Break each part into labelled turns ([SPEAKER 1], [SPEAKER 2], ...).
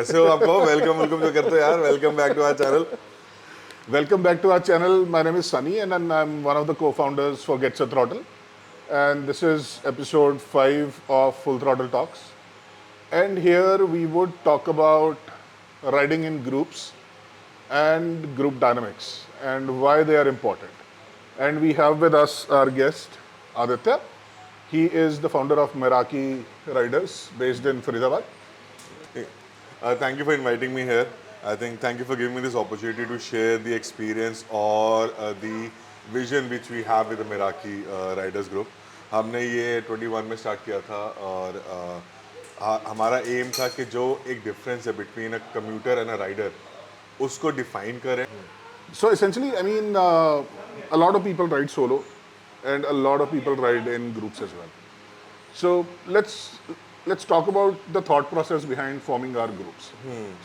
[SPEAKER 1] कैसे हो आपको? वेलकम जो करते हो यार, welcome back to our channel.
[SPEAKER 2] Welcome back to our channel. My name is Sunny and I'm one of the co-founders for Get a Throttle. And this is episode 5 of Full Throttle Talks. And here we would talk about riding in groups and group dynamics and why they are important. And we have with us our guest, Aditya. He is the founder of Meraki Riders based in Faridabad.
[SPEAKER 1] Thank you for inviting me here. I think thank you for giving me this opportunity to share the experience or the vision which we have with the Meraki Riders Group. हमने ये 21 में start किया था और हमारा M था कि जो एक डिफरेंस है between a commuter and a rider उसको डिफाइन करें.
[SPEAKER 2] So essentially, a lot of people ride solo and a lot of people ride in groups as well. So let's talk about the thought process behind forming our groups.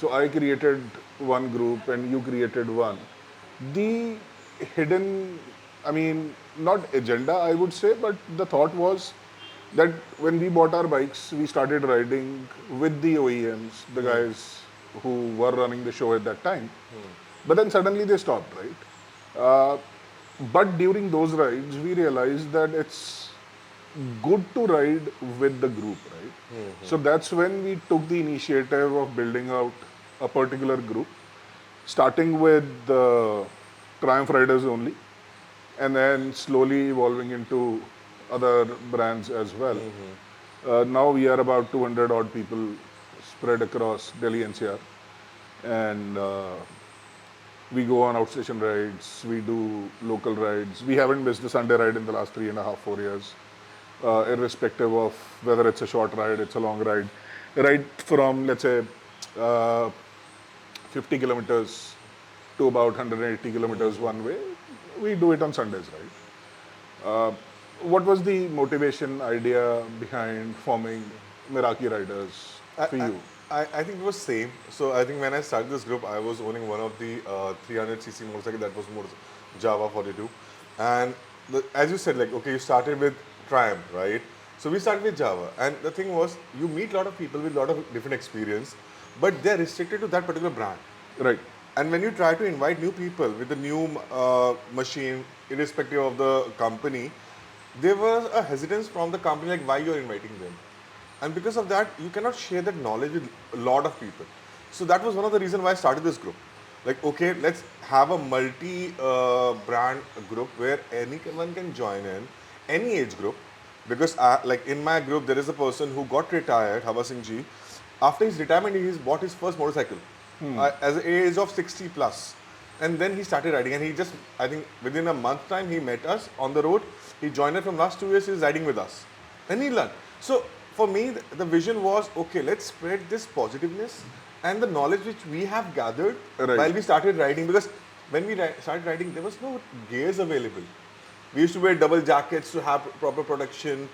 [SPEAKER 2] So I created one group and you created one. The hidden, not agenda, I would say, but the thought was that when we bought our bikes, we started riding with the OEMs, the guys who were running the show at that time. But then suddenly they stopped, right? But during those rides, we realized that it's good to ride with the group, right? So that's when we took the initiative of building out a particular group, starting with the Triumph Riders only, and then slowly evolving into other brands as well. Now we are about 200 odd people spread across Delhi NCR, and we go on outstation rides, we do local rides. We haven't missed a Sunday ride in the last 3.5, 4 years, irrespective of whether it's a short ride, it's a long ride. Right from, let's say, 50 kilometers to about 180 kilometers one way, we do it on Sundays, right? What was the motivation idea behind forming Meraki Riders for you?
[SPEAKER 1] I think it was same. So I think when I started this group, I was owning one of the 300cc motorcycle that was Java 42. And as you said, like, okay, you started with Triumph, right? So we started with Java. And the thing was, you meet a lot of people with a lot of different experience, but they're restricted to that particular brand.
[SPEAKER 2] Right.
[SPEAKER 1] And when you try to invite new people with a new machine, irrespective of the company, there was a hesitance from the company, like why you're inviting them. And because of that, you cannot share that knowledge with a lot of people. So that was one of the reasons why I started this group. Like, okay, let's have a multi-brand group where anyone can join in, any age group. Because like in my group, there is a person who got retired, Hava Singh ji. After his retirement, he bought his first motorcycle as an age of 60 plus. And then he started riding, and he just, I think within a month time, he met us on the road. He joined us from last 2 years, he's riding with us. And he learned. So for me, the vision was, okay, let's spread this positiveness and the knowledge which we have gathered while we started riding. Because when we started riding, there was no gears available. We used to wear double jackets to have proper protection.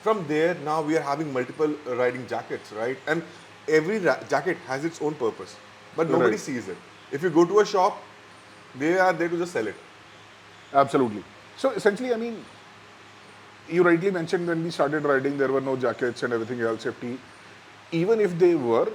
[SPEAKER 1] From there, now we are having multiple riding jackets, right? And every jacket has its own purpose, but nobody sees it. If you go to a shop, they are there to just sell it.
[SPEAKER 2] Absolutely. So essentially, you rightly mentioned when we started riding, there were no jackets and everything else, safety. Even if they were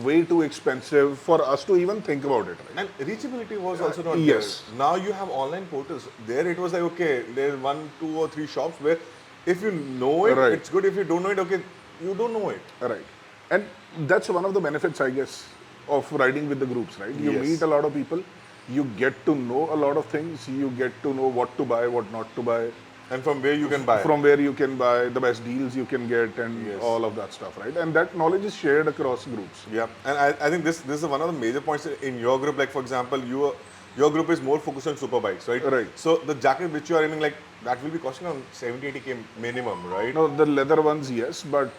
[SPEAKER 2] way too expensive for us to even think about it. Right?
[SPEAKER 1] And reachability was also not
[SPEAKER 2] yes.
[SPEAKER 1] there. Now you have online portals. There it was like, okay, there's 1, 2 or 3 shops where if you know it, it's good. If you don't know it, okay, you don't know it.
[SPEAKER 2] Right. And that's one of the benefits, I guess, of riding with the groups, right? You meet a lot of people, you get to know a lot of things, you get to know what to buy, what not to buy.
[SPEAKER 1] And from where you can buy.
[SPEAKER 2] From where you can buy, the best deals you can get, and all of that stuff, right? And that knowledge is shared across groups.
[SPEAKER 1] Yeah, and I think this is one of the major points in your group. Like, for example, your group is more focused on super bikes, right?
[SPEAKER 2] Right.
[SPEAKER 1] So the jacket which you are aiming, like, that will be costing around 70-80K minimum, right?
[SPEAKER 2] No, the leather ones, yes, but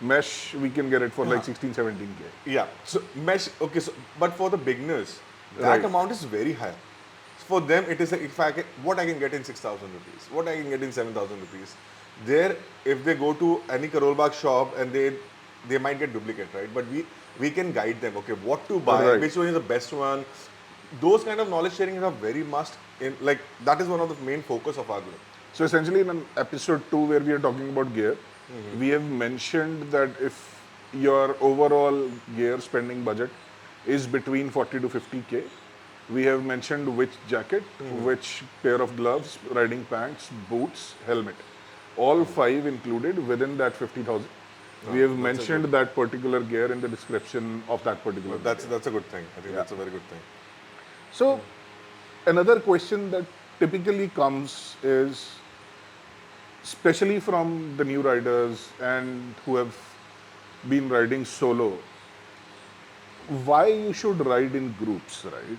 [SPEAKER 2] mesh, we can get it for like 16-17K.
[SPEAKER 1] Yeah, so mesh, okay, so, but for the beginners, that amount is very high. For them, it is like, what I can get in 6,000 rupees, what I can get in 7,000 rupees. There, if they go to any Karol Bagh shop and they might get duplicate, right? But we can guide them, okay, what to buy, which one is the best one. Those kind of knowledge sharing is a very must. Like, that is one of the main focus of our group.
[SPEAKER 2] So essentially in episode 2 where we are talking about gear, we have mentioned that if your overall gear spending budget is between 40 to 50K. We have mentioned which jacket, which pair of gloves, riding pants, boots, helmet. All five included within that 50,000. We have
[SPEAKER 1] That's a good.
[SPEAKER 2] mentioned that particular gear in the description of that particular
[SPEAKER 1] That's
[SPEAKER 2] video.
[SPEAKER 1] that's a good thing. I think
[SPEAKER 2] Yeah.
[SPEAKER 1] that's a very good thing.
[SPEAKER 2] So another question that typically comes is, especially from the new riders and who have been riding solo, why you should ride in groups, right?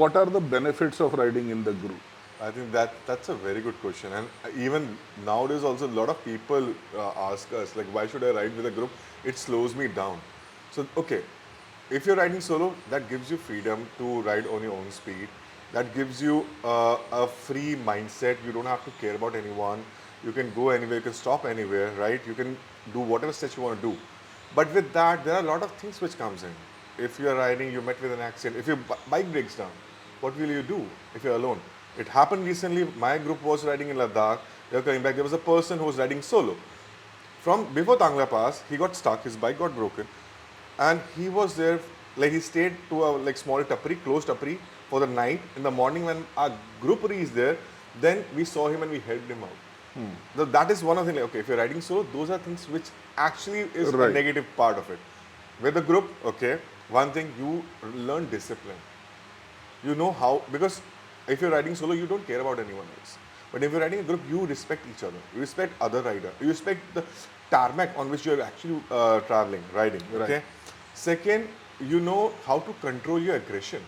[SPEAKER 2] What are the benefits of riding in the group?
[SPEAKER 1] I think that's a very good question, and even nowadays also a lot of people ask us like, why should I ride with a group? It slows me down. So okay, if you're riding solo, that gives you freedom to ride on your own speed. That gives you a free mindset. You don't have to care about anyone. You can go anywhere. You can stop anywhere, right? You can do whatever stretch you want to do. But with that, there are a lot of things which comes in. If you are riding, you met with an accident. If your bike breaks down, what will you do if you're alone? It happened recently. My group was riding in Ladakh. They were coming back. There was a person who was riding solo. From before Tangla Pass, he got stuck. His bike got broken, and he was there. Like he stayed to a like small tapri, closed tapri for the night. In the morning, when our group reached there, then we saw him and we helped him out. That is one of the things. Like, okay, if you're riding solo, those are things which actually is a
[SPEAKER 2] Right.
[SPEAKER 1] negative part of it. With the group, okay, one thing you learn discipline. You know how, because if you're riding solo, you don't care about anyone else. But if you're riding a group, you respect each other. You respect other rider. You respect the tarmac on which you're actually traveling, riding.
[SPEAKER 2] Right.
[SPEAKER 1] Okay. Second, you know how to control your aggression.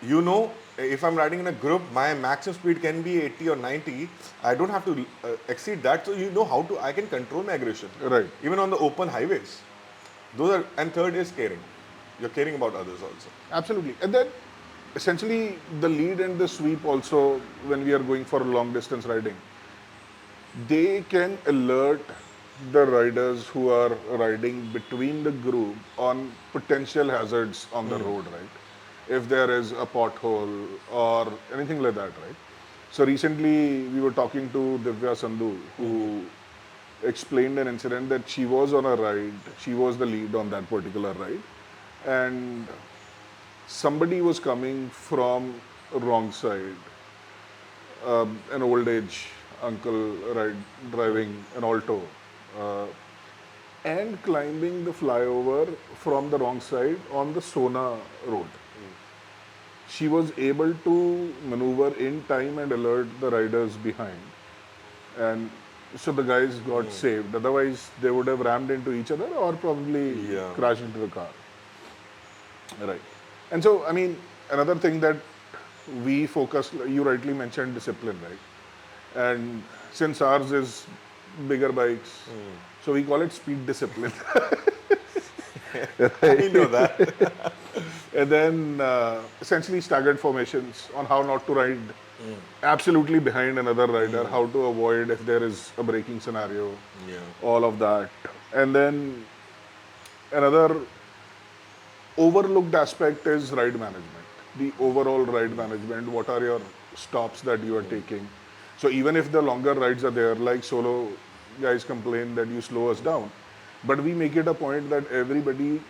[SPEAKER 1] You know, if I'm riding in a group, my maximum speed can be 80 or 90. I don't have to exceed that. So you know how to. I can control my aggression.
[SPEAKER 2] Right.
[SPEAKER 1] Even on the open highways. Those are, and third is caring. You're caring about others also.
[SPEAKER 2] Absolutely. And then essentially the lead and the sweep also, when we are going for long distance riding, they can alert the riders who are riding between the group on potential hazards on the road, right? If there is a pothole or anything like that, right? So recently we were talking to Divya Sandhu, who explained an incident that she was on a ride, she was the lead on that particular ride, and somebody was coming from wrong side, an old age uncle driving an alto, uh, and climbing the flyover from the wrong side on the Sona road. She was able to maneuver in time and alert the riders behind, and so the guys got saved. Otherwise, they would have rammed into each other or probably
[SPEAKER 1] Yeah.
[SPEAKER 2] crashed into the car. Right. And so, I mean, another thing that we focus, you rightly mentioned discipline, right? And since ours is bigger bikes, so we call it speed discipline.
[SPEAKER 1] I know that.
[SPEAKER 2] And then essentially staggered formations on how not to ride absolutely behind another rider, how to avoid if there is a braking scenario,
[SPEAKER 1] Yeah.
[SPEAKER 2] all of that. And then another overlooked aspect is ride management. The overall ride management. What are your stops that you are taking? So even if the longer rides are there, like solo guys complain that you slow us down, but we make it a point that everybody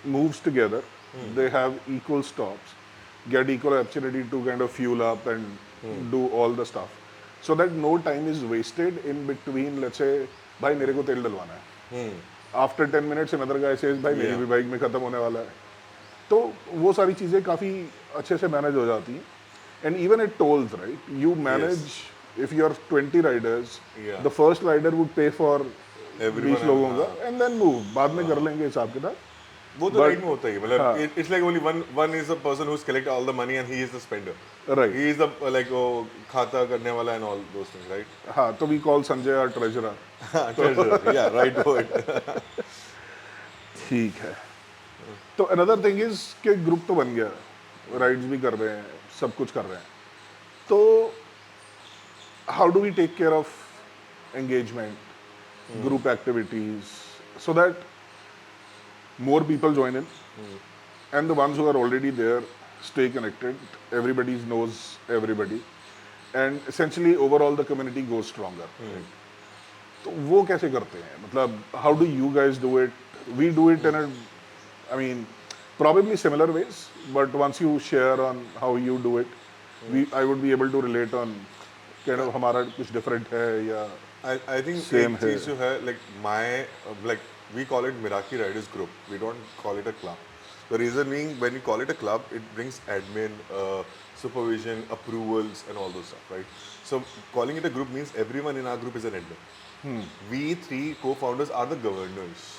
[SPEAKER 2] moves together. They have equal stops, get equal opportunity to kind of fuel up and do all the stuff, so that no time is wasted in between. Let's say, भाई मेरे को तेल डलवाना है. After 10 minutes, another guy says, भाई मेरी
[SPEAKER 1] Yeah.
[SPEAKER 2] भी bike में खत्म होने वाला है. तो वो सारी चीज़ें काफ़ी अच्छे से मैनेज हो जाती हैं. And even at tolls, right? You manage, if you are 20 riders,
[SPEAKER 1] Yeah.
[SPEAKER 2] the first rider would pay for
[SPEAKER 1] Everyone
[SPEAKER 2] 20 लोगों
[SPEAKER 1] हाँ.
[SPEAKER 2] का and then move. बाद में कर लेंगे हिसाब किताब.
[SPEAKER 1] वो तो
[SPEAKER 2] But-
[SPEAKER 1] राइड में होता ही मतलब it's like only one is the person who's collect all the money and he is the spender.
[SPEAKER 2] Right.
[SPEAKER 1] He is the like वो खाता करने वाला and all those things, right?
[SPEAKER 2] हाँ, तो we call Sanjay our treasurer.
[SPEAKER 1] Treasure. Yeah, right. Word.
[SPEAKER 2] ठीक है. तो another thing is कि ग्रुप तो बन गया, राइड्स भी कर रहे हैं, सब कुछ कर रहे हैं. तो how do we take care of engagement, group activities, so that more people join in, and the ones who are already there stay connected. Everybody knows everybody, and essentially overall the community goes stronger. Right? तो वो कैसे करते हैं? मतलब how do you guys do it? We do it in a, I mean, probably similar ways, but once you share on how you do it, I would be able to relate on kind of हमारा कुछ different है या
[SPEAKER 1] I think
[SPEAKER 2] same
[SPEAKER 1] एक
[SPEAKER 2] है.
[SPEAKER 1] चीज जो है like my like we call it Miraki Riders Group. We don't call it a club. The reason being when you call it a club, it brings admin, supervision, approvals, and all those stuff, right? So calling it a group means everyone in our group is an admin. We three co-founders are the governors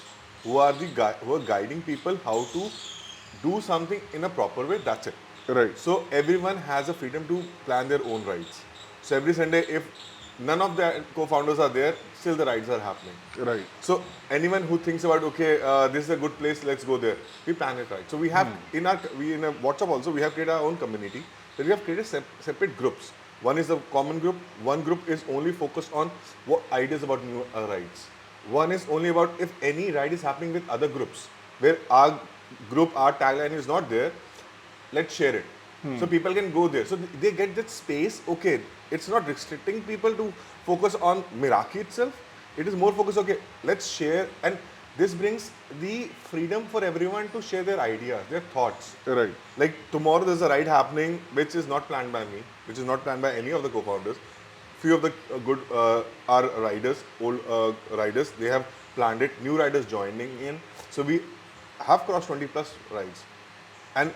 [SPEAKER 1] who are who are guiding people how to do something in a proper way. That's it.
[SPEAKER 2] Right.
[SPEAKER 1] So everyone has a freedom to plan their own rides. So every Sunday, if none of the co-founders are there, still the rides are happening.
[SPEAKER 2] Right.
[SPEAKER 1] So anyone who thinks about okay, this is a good place, let's go there. We plan it right. So we have in our in a WhatsApp also we have created our own community. That we have created separate groups. One is a common group. One group is only focused on what ideas about new rides. One is only about if any ride is happening with other groups where our group, our tagline is not there, let's share it. So people can go there. So they get that space. Okay, it's not restricting people to focus on Meraki itself. It is more focused, okay, let's share. And this brings the freedom for everyone to share their ideas, their thoughts.
[SPEAKER 2] Right.
[SPEAKER 1] Like tomorrow there's a ride happening which is not planned by me, which is not planned by any of the co-founders. Few of the good are riders, old riders, they have planned it. New riders joining in. So we have crossed 20 plus rides. And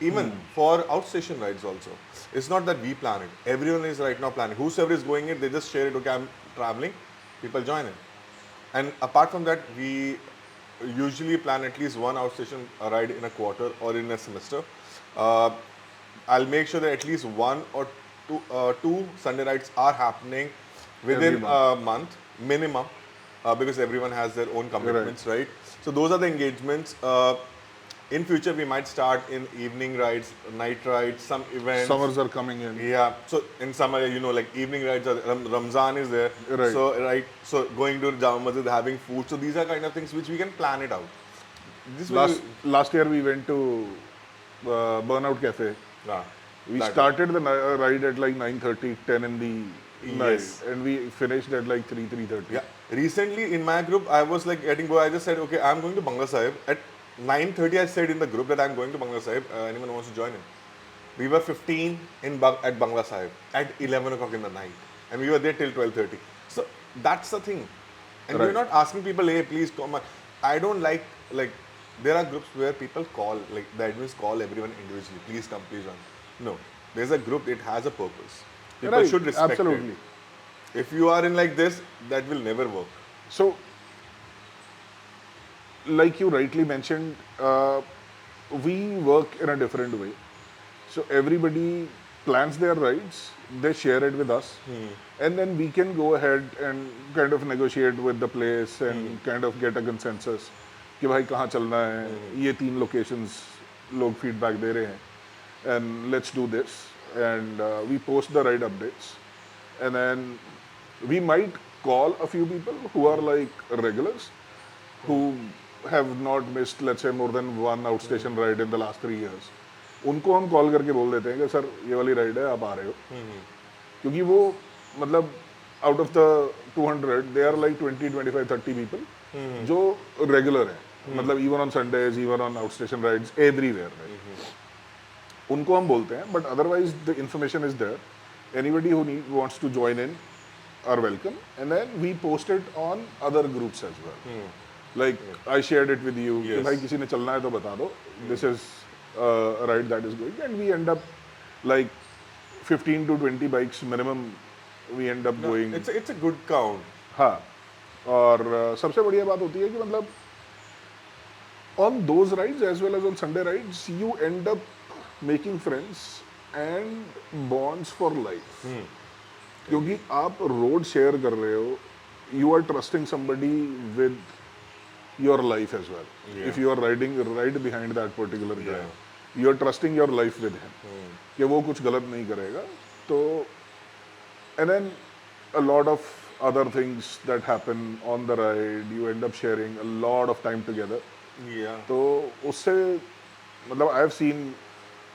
[SPEAKER 1] even for outstation rides also, it's not that we plan it. Everyone is right now planning. Whosoever is going it, they just share it. Okay, I'm traveling. People join in. And apart from that, we usually plan at least one outstation ride in a quarter or in a semester. Uh, I'll make sure that at least one or two Sunday rides are happening
[SPEAKER 2] Every
[SPEAKER 1] within
[SPEAKER 2] month.
[SPEAKER 1] a month minimum, because everyone has their own commitments, right? So those are the engagements. In future, we might start in evening rides, night rides, some events.
[SPEAKER 2] Summers are coming in.
[SPEAKER 1] Yeah. So in summer, like evening rides, are, Ramzan is there.
[SPEAKER 2] Right.
[SPEAKER 1] So so going to Jama Masjid, having food. So these are kind of things which we can plan it out. This will.
[SPEAKER 2] Last year we went to Burnout Cafe.
[SPEAKER 1] Yeah.
[SPEAKER 2] We
[SPEAKER 1] that-
[SPEAKER 2] started the ride at like 9:30, 10 in the night,
[SPEAKER 1] Yes.
[SPEAKER 2] and we finished at like 3:30.
[SPEAKER 1] Yeah. Recently in my group, I was like getting bored. I just said, okay, I'm going to Bangla Sahib. At 9:30, I said in the group that I'm going to Bangla Sahib. Anyone wants to join in? We were 15 at Bangla Sahib at 11 o'clock in the night. And we were there till 12:30. So that's the thing. And we're
[SPEAKER 2] Right.
[SPEAKER 1] not asking people, hey, please come. I don't like, there are groups where people call, like the admins call everyone individually. Please come, please join. No. There's a group, it has a purpose. People
[SPEAKER 2] Right,
[SPEAKER 1] should respect
[SPEAKER 2] absolutely.
[SPEAKER 1] it. If you are in like this, that will never work.
[SPEAKER 2] So, like you rightly mentioned, we work in a different way. So everybody plans their rides, they share it with us, and then we can go ahead and kind of negotiate with the place and kind of get a consensus कि भाई कहाँ चलना है, ये 3 locations लोग feedback दे रहे हैं, and let's do this, and we post the ride updates, and then we might call a few people who are like regulars, who have not missed, let's say, more than one outstation ride in the last 3 years. उनको हम call करके बोल देते हैं कि sir ये वाली ride है, आप आ रहे हो, क्योंकि वो मतलब out of the 200 they are like 20, 25, 30 people जो रेगुलर है, मतलब even on Sundays, even on outstation rides, everywhere. उनको हम बोलते हैं, but otherwise the information is there. Anybody who wants to join in are welcome, and then we post it on other groups as well. Like I shared it with you. कि भाई किसी ने चलना है तो बता दो. This is a ride that is going, and we end up like 15 to 20 bikes minimum. We end up going.
[SPEAKER 1] It's a good count.
[SPEAKER 2] हाँ. और सबसे बढ़िया बात होती है कि मतलब on those rides as well as on Sunday rides, you end up making friends and bonds for life. क्योंकि आप रोड शेयर कर रहे हो, you are trusting somebody with your life as well. If you are riding ride behind that particular guy, you are trusting your life with him कि वो कुछ गलत नहीं करेगा. तो and then a lot of other things that happen on the ride, you end up sharing a lot of time together.
[SPEAKER 1] Yeah.
[SPEAKER 2] तो उससे मतलब आई हैव सीन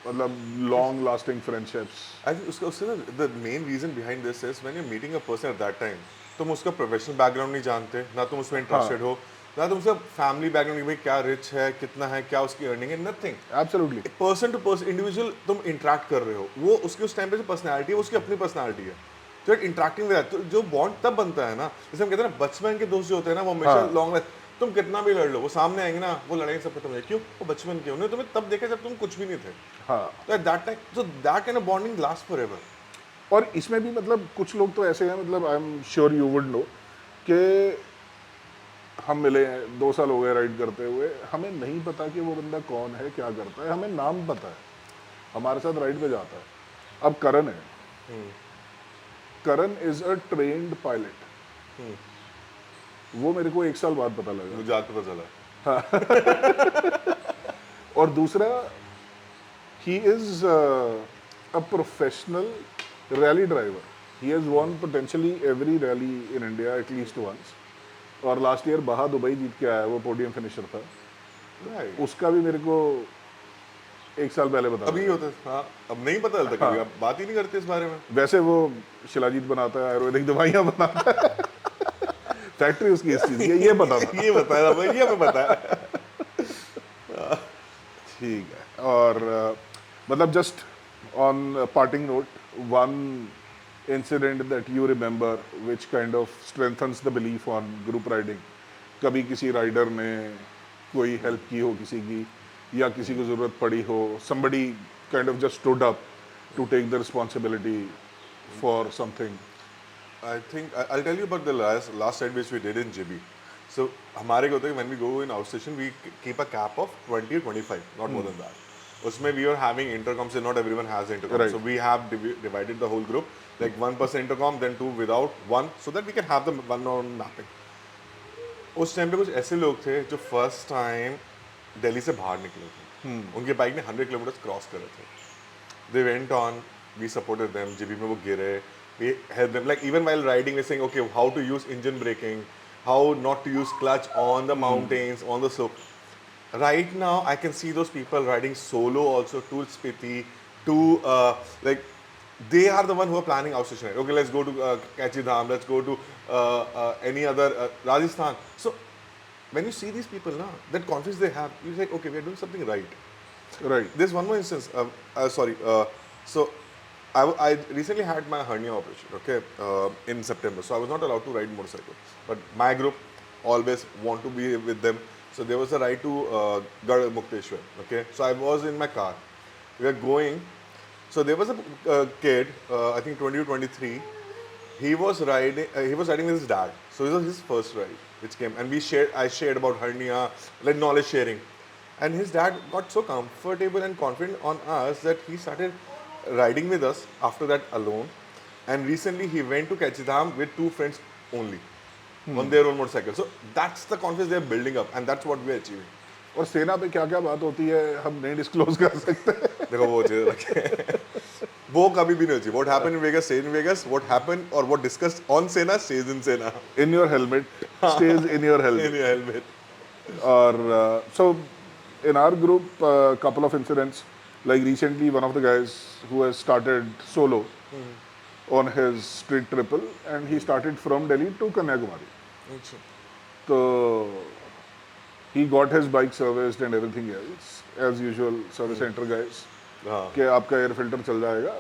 [SPEAKER 2] मतलब long lasting friendships.
[SPEAKER 1] I think उसका the main reason behind this is when you're meeting a person at that time, तुम उसका professional background नहीं जानते, ना तुम उसमें
[SPEAKER 2] हाँ,
[SPEAKER 1] इंटरेस्टेड हो, ना तुम उसका फैमिली बैकग्राउंड भाई क्या रिच है, कितना है, क्या उसकी अर्निंग है, nothing.
[SPEAKER 2] Absolutely.
[SPEAKER 1] Person to person individual तुम इंटरेक्ट कर रहे हो, वो उसकी उस टाइम पे जो पर्सनैलिटी है वो उसकी अपनी पर्सनैलिटी है. तो इंटरेक्टिंग विद दैट, तो जो बॉन्ड तब बनता है ना, जैसे हम कहते हैं ना बचपन के दोस्त जो होते हैं ना वो हमेशा
[SPEAKER 2] हाँ,
[SPEAKER 1] लॉन्ग. तुम कितना भी लड़ लो, वो सामने आएंगे ना, वो लड़ाई सब खत्म हो जाएगी. क्यों? वो बचपन के, उन्होंने तुम्हें तब देखा जब तुम कुछ भी नहीं थे.
[SPEAKER 2] हाँ.
[SPEAKER 1] तो at that time, so that kind of bonding last forever.
[SPEAKER 2] और इसमें भी मतलब कुछ लोग तो ऐसे हैं, मतलब I am sure you would know कि हम मिले हैं, 2 साल हो गए राइड करते हुए, हमें नहीं पता कि वो बंदा कौन है, क्या करता है, हमें नाम पता है, हमारे साथ राइड पे जाता है. अब करण है, करण इज अ ट्रेन्ड पायलट. वो मेरे को 1 साल बाद पता लगा.
[SPEAKER 1] मुझे आज पता चला.
[SPEAKER 2] और दूसरा, he is a professional rally driver. He has won potentially every rally in India at least once. और लास्ट ईयर बहा दुबई जीत के आया, वो पोडियम फिनिशर था.
[SPEAKER 1] Right.
[SPEAKER 2] उसका भी मेरे को 1 साल पहले बता
[SPEAKER 1] अभी
[SPEAKER 2] लगा.
[SPEAKER 1] होता है, हाँ. अब नहीं पता चलता कभी, अब बात ही नहीं करते इस बारे में.
[SPEAKER 2] वैसे वो शिलाजीत बनाता है, आयुर्वेदिक दवाइयाँ बनाता है. फैक्ट्री उसकी इस चीज़ की है, ये पता था.
[SPEAKER 1] ये बताया भाई, ये हमें बताया.
[SPEAKER 2] ठीक है. और मतलब just on parting note, one incident that you remember which kind of strengthens the belief on group riding. कभी किसी राइडर ने कोई हेल्प की हो किसी की, या किसी को ज़रूरत पड़ी हो, somebody kind of just stood up to take the responsibility for something.
[SPEAKER 1] I think I'll tell you about the last ride which we did in JB. So हमारे को होता है when we go in outstation we keep a cap of 20 or 25, not more than that. उसमें we are having intercom, so not everyone has intercom.
[SPEAKER 2] Right.
[SPEAKER 1] So we have divided the whole group, like one person intercom, then two without, one, so that we can have the one on mapping. उस time पे कुछ ऐसे लोग थे जो first time Delhi से बाहर निकले थे. उनके बाइक ने 100 किलोमीटर क्रॉस करे थे. They went on, we supported them, JB में वो गिरे, we helped them, like even while riding we're saying okay how to use engine braking, how not to use clutch on the mountains, on the slope. Right now I can see those people riding solo also to Spiti, to like they are the one who are planning outstation ride. Okay, let's go to Kachidham, let's go to any other Rajasthan. So when you see these people now, that confidence they have, you say okay, we are doing something right.
[SPEAKER 2] Right.
[SPEAKER 1] There's one more instance. Sorry. So I recently had my hernia operation. Okay, in September. So I was not allowed to ride motorcycle. But my group always want to be with them. So there was a ride to Garh Mukteshwar. Okay. So I was in my car. We were going. So there was a kid. I think 20 to 23. He was riding. He was riding with his dad. So this was his first ride, which came, and we shared. I shared about hernia, like knowledge sharing. And his dad got so comfortable and confident on us that he started riding with us after that alone. And recently he went to Kachidham with 2 friends only on their own motorcycle. So that's the confidence they're building up, and that's what we're achieving.
[SPEAKER 2] और सेना पे क्या क्या बात होती है हम नहीं डिस्क्लोज कर सकते.
[SPEAKER 1] देखो वो चीज़ रखे वो कभी भी नहीं होती. What happened in Vegas stays in Vegas. What happened or what discussed on Sena stays in Sena.
[SPEAKER 2] In your helmet stays in your helmet.
[SPEAKER 1] In your helmet.
[SPEAKER 2] Or so in our group, a couple of incidents. Like recently, one of the guys who has started solo on his street triple, and he started from Delhi to Kanyakumari. So he got his bike serviced and everything else, as usual. Service center guys.
[SPEAKER 1] हाँ.
[SPEAKER 2] कि आपका air filter चल जाएगा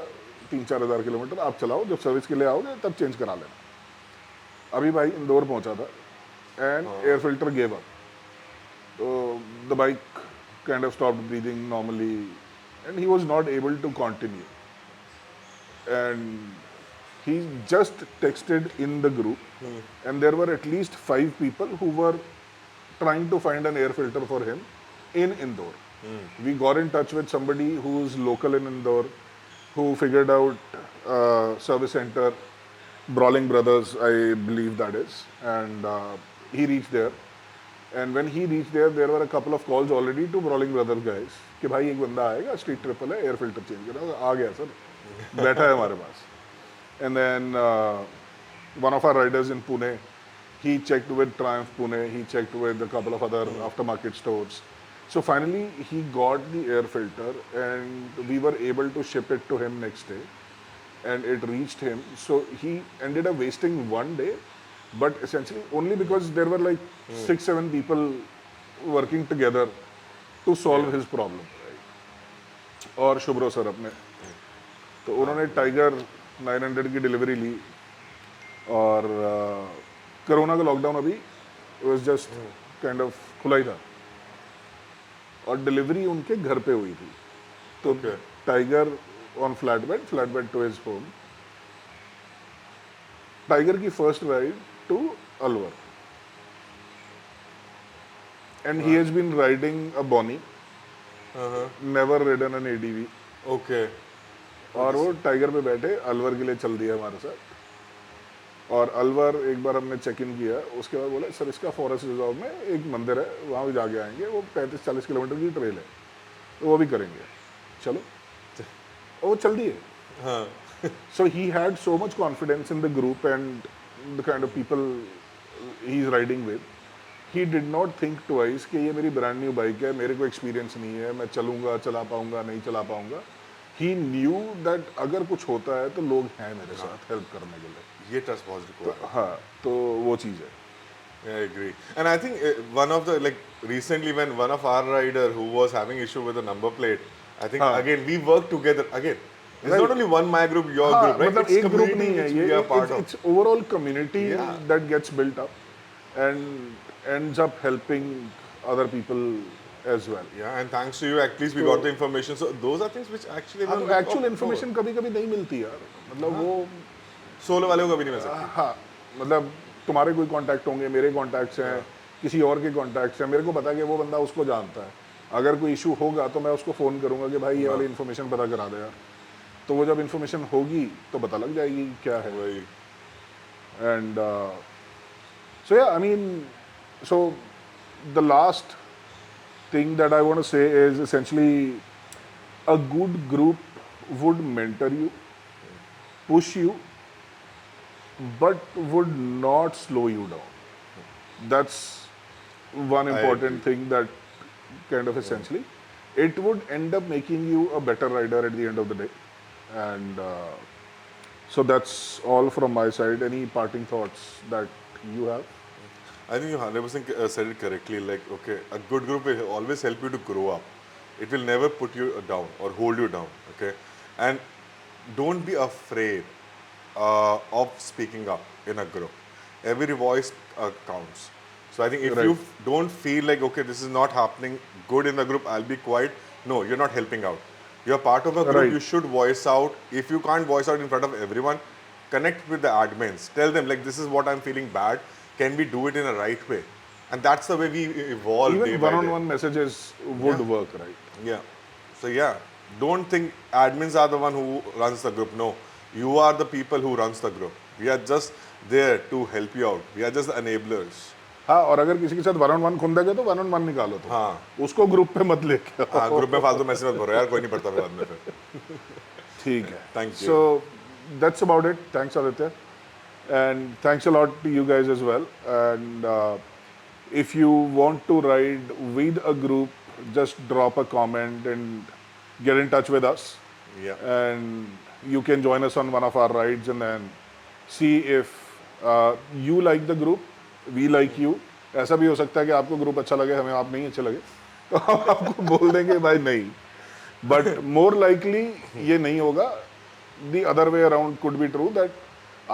[SPEAKER 2] 3-4 हज़ार kilometre, आप चलाओ, जब service के लिए आओगे तब चेंज करा लेना. अभी भाई इंदौर पहुंचा था and air filter gave up. तो the bike kind of stopped breathing normally and he was not able to continue. And he just texted in the group and there were at least 5 people who were trying to find an air filter for him in Indore. We got in touch with somebody who's local in Indore who figured out service center, Brawling Brothers, I believe that is, and he reached there. And when he reached there, there were a couple of calls already to Brawling Brothers guys कि भाई एक बंदा आएगा, street triple है, air filter change करेगा. आ गया sir, बैठा है हमारे पास. And then one of our riders in Pune, he checked with Triumph Pune, he checked with a couple of other aftermarket stores. So finally, he got the air filter, and we were able to ship it to him next day, and it reached him. So he ended up wasting one day, but essentially only because there were like 6, 7 people working together to solve
[SPEAKER 1] Yeah.
[SPEAKER 2] his problem. और शुभ्रो sir अपने तो उन्होंने tiger 900 की delivery ली और corona का lockdown अभी was just kind of खुला ही था और डिलीवरी उनके घर पे हुई थी तो
[SPEAKER 1] Okay.
[SPEAKER 2] Tiger on flat bed to his home Tiger की first ride to Alwar and he has been riding a Bonnie never ridden an ADV
[SPEAKER 1] Okay.
[SPEAKER 2] और वो टाइगर पे बैठे अलवर के लिए चल दिया हमारे साथ और अलवर एक बार हमने चेक इन किया उसके बाद बोले सर इसका फॉरेस्ट रिजर्व में एक मंदिर है वहाँ भी जाके आएंगे वो 35-40 किलोमीटर की ट्रेल है तो वो भी करेंगे चलो और वो चल दिए
[SPEAKER 1] हाँ.
[SPEAKER 2] so he had so much confidence in the group and the kind of people he is riding with he did not think twice कि ये मेरी ब्रांड न्यू बाइक है मेरे को एक्सपीरियंस नहीं है मैं चलूंगा चला पाऊंगा नहीं चला पाऊंगा he knew that अगर कुछ होता है तो लोग हैं मेरे साथ हेल्प करने के लिए
[SPEAKER 1] ये trust बहुत required.
[SPEAKER 2] हाँ तो वो चीज़ है
[SPEAKER 1] Yeah, I agree. And I think one of the, like, recently when one of our rider who was having issue with the number plate, I think
[SPEAKER 2] हाँ.
[SPEAKER 1] again we work together again. It's
[SPEAKER 2] Right.
[SPEAKER 1] not only one my group, your
[SPEAKER 2] हाँ
[SPEAKER 1] group, right?
[SPEAKER 2] मतलब
[SPEAKER 1] It's
[SPEAKER 2] एक group
[SPEAKER 1] community
[SPEAKER 2] नहीं है
[SPEAKER 1] which
[SPEAKER 2] ये
[SPEAKER 1] we are part of.
[SPEAKER 2] it's overall community
[SPEAKER 1] Yeah.
[SPEAKER 2] that gets built up and ends up helping other people as well.
[SPEAKER 1] Yeah, and thanks to you, at least we got the information. So those are things which actually
[SPEAKER 2] हाँ
[SPEAKER 1] everyone
[SPEAKER 2] तो
[SPEAKER 1] look
[SPEAKER 2] actual
[SPEAKER 1] out
[SPEAKER 2] information कभी कभी नहीं मिलती यार मतलब वो
[SPEAKER 1] for. Solo वाले को कभी नहीं मिल सकती.
[SPEAKER 2] हाँ मतलब तुम्हारे कोई कांटेक्ट होंगे मेरे कॉन्टैक्ट्स हैं किसी और के कॉन्टैक्ट्स हैं मेरे को पता है कि वो बंदा उसको जानता है अगर कोई इशू होगा तो मैं उसको फ़ोन करूंगा कि भाई ये वाली इन्फॉर्मेशन पता करा दे यार तो वो जब इन्फॉर्मेशन होगी तो पता लग जाएगी क्या है
[SPEAKER 1] वही.
[SPEAKER 2] and so yeah I mean so the last thing that I want to say is essentially a good group would mentor you push you but would not slow you down that's one important thing that kind of essentially it would end up making you a better rider at the end of the day and so that's all from my side any parting thoughts that you have
[SPEAKER 1] I think you 100% said it correctly. Like, okay, a good group will always help you to grow up. It will never put you down or hold you down. Okay, and don't be afraid of speaking up in a group. Every voice counts. So I think if you
[SPEAKER 2] Right.
[SPEAKER 1] don't feel like, okay, this is not happening good in the group, I'll be quiet. No, you're not helping out. You're part of a group.
[SPEAKER 2] Right.
[SPEAKER 1] You should voice out. If you can't voice out in front of everyone, connect with the admins. Tell them like, this is what I'm feeling bad. Can we do it in a right way? And that's the way we evolve day
[SPEAKER 2] even
[SPEAKER 1] by day.
[SPEAKER 2] one-on-one messages would
[SPEAKER 1] Yeah.
[SPEAKER 2] work right
[SPEAKER 1] Yeah. So yeah, don't think admins are the one who runs the group. No, you are the people who runs the group. We are just there to help you out. We are just the enablers.
[SPEAKER 2] हाँ और अगर किसी के साथ one on one खुंदा गया तो one on one निकालो तो
[SPEAKER 1] हाँ.
[SPEAKER 2] उसको ग्रुप पे मत लेके आओ
[SPEAKER 1] हाँ, ग्रुप में फालतू मैसेज मत भरो यार, कोई नहीं पढ़ता बाद में फिर.
[SPEAKER 2] ठीक है
[SPEAKER 1] Thank you.
[SPEAKER 2] so that's about it thanks Aditya and thanks a lot to you guys as well and if you want to ride with a group just drop a comment and get in touch with us
[SPEAKER 1] Yeah.
[SPEAKER 2] and you can join us on one of our rides and then see if you like the group we like you ऐसा भी हो सकता है कि आपको group अच्छा लगे हमें आप नहीं अच्छे लगे तो हम आपको बोल देंगे भाई नहीं बट मोर लाइकली ये नहीं होगा the other way around could be true that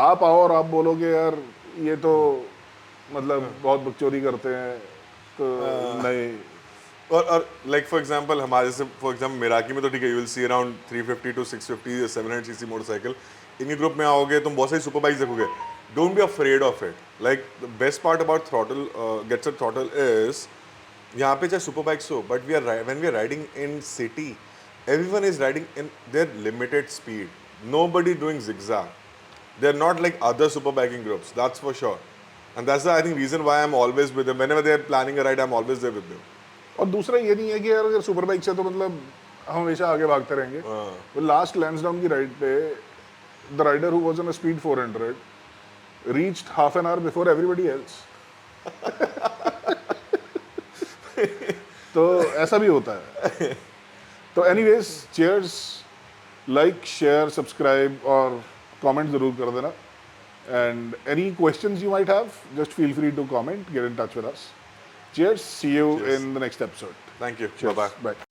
[SPEAKER 2] आप आओ और आप बोलोगे यार ये तो मतलब बहुत बकचोदी करते हैं तो नहीं
[SPEAKER 1] और like for example हमारे से for example मिराकी में तो ठीक है, you will see around 350 to 650 700 cc motorcycle. इनके ग्रुप में आओगे तुम बहुत सारी सुपर बाइक्स देखोगे. Don't be afraid of it. Like the best part about throttle gets a throttle is यहाँ पे चाहे सुपर बाइक्स हो, but when we are riding in city, everyone is riding in their limited speed. Nobody doing zigzag. They're not like other super biking groups. That's for sure. And that's the I think reason why I'm always with them. Whenever they're planning a ride, I'm always there with them.
[SPEAKER 2] और दूसरा ये नहीं है कि यार अगर super bike से तो मतलब हम हमेशा आगे भागते रहेंगे वो लास्ट लैंसडाउन की राइड पे the rider who was on a speed 400 reached half an hour before everybody else तो ऐसा भी होता है. तो anyways, cheers. Like, share, subscribe और कमेंट जरूर कर देना. And any questions you might have, just feel free to comment, get in touch with us. Cheers. See you
[SPEAKER 1] Cheers.
[SPEAKER 2] in the next episode.
[SPEAKER 1] Thank you.
[SPEAKER 2] Cheers.
[SPEAKER 1] Bye-bye.
[SPEAKER 2] Bye.